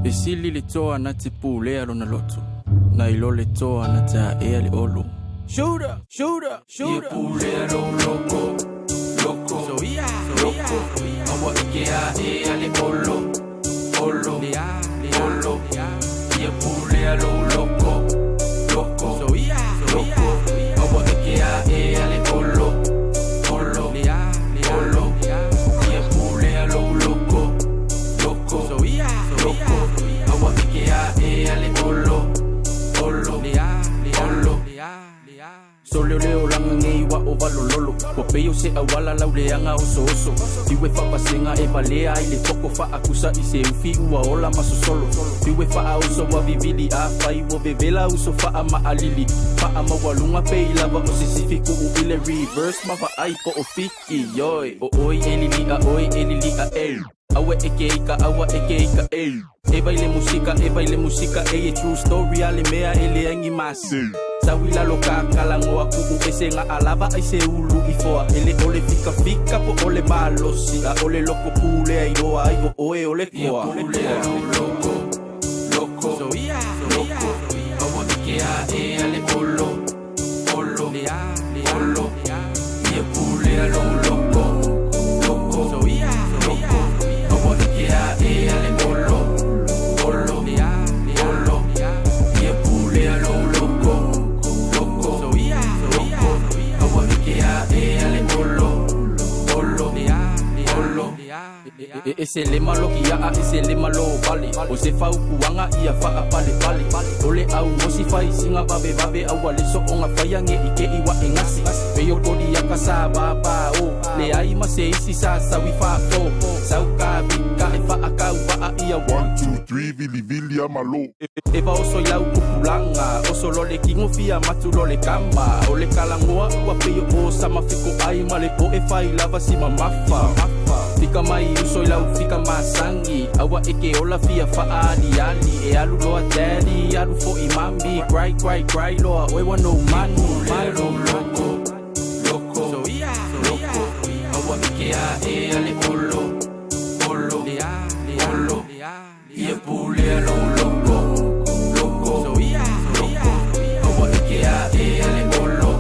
E sili le toa na te pū lea lona loto. Na ilo le toa na ta ea le olo. Shooter, shooter, shooter. Ia pū lea lo loko, loko. So ia, loko. Awa ike a ea le olo, olo. Olo. Ia pū lea lo loko, loko. So ia, loko. Awa ike a ea le olo, olo. Olo. Ia pū lea lo loko, loko. So ia, loko. Awa ike a ea le olo, olo. Olo. So leo langa ngei wa o valololo. Ko peo se awala lau leanga oso oso. Tiwe whapasenga e balea i le toko whaakusa i se ufi ua ola masosolo. Tiwe wha uso wa vivili a whai wo bevela uso wha maalili. Wha mawalunga pe i lava o sisifiku u ile reverse ma ai po o fiki. Yoi, o oi elili a el. Awa eke ika el. E baile musika e true story ale mea ele angi masi. Sawila loka kalangoa kuku ese nga alava ai se ulu i foa. Ele ole fika po ole malosi. A ole loko pule ai roa ai o oe ole koa. Loko. So ia, loko. Awa ike a e ale olo. Olo. Ia pule a lo loko. Loko. So ia, loko. Awa ike a e ale olo. Olo. Ia pule a lo loko. So ia, loko. Awa ike a e ale olo. Olo. Ese le malo ki a ese le malo vale. O se fau kuanga ia fa pale. Ole au mosi fai singa babe au wale so onga fai nge ike iwa engasi. Peyo kodi ya kasa baba o. Le ai ma se isi sa wi fa fo. Sau ka bika e fa aka wa ia 1 2 3 vili amalo. E va oso lau kupulanga. Oso lole kingo fia matu lole kamba. Ole kalangoa ua peyo o sama fiko ai male po e fai lava si mamafa. Fika mai uso lau fika masangi. Awa eke ola fia faali ali. E alu loa daddy, alu fo imambi. Cry loa oewa no manu. Loko. So ia, loko. Awa ike a e ale olo. Ia pule a lo loko. So ia, loko. Awa ike a e ale olo.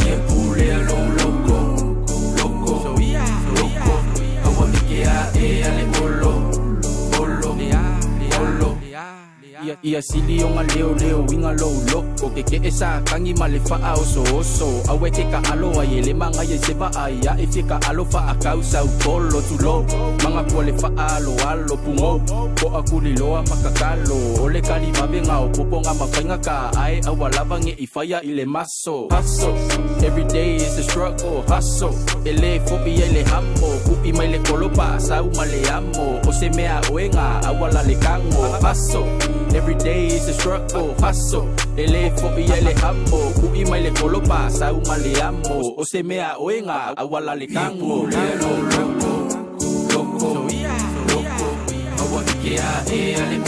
Ia pule a lo loko. So ia, loko. Awa ike a e ale olo. Ia sili o nga leo winga lo loko. Keke esa kangi male faa oso. Awe ke ka alo a yele manga ye seba aya. E fie ka alo faa kausa upolo tulo. Manga kuale faa alo pungo. Ko akuli loa makakalo. Ole kali mabenga o popo nga mafainga ka. Ae awalava nge ifaya ile maso. Hustle, every day is a struggle. Hustle, ele fobi ele hamo. Kupi maile kolopa sau male amo. Ose mea oenga awala le kango. Hustle, every day is a struggle. Hustle, ele fobi ele hamo. Kupi maile kolopa sau male amo. Ose mea oenga awala le kango. Loko. So ia, loko. Awa ike a e ale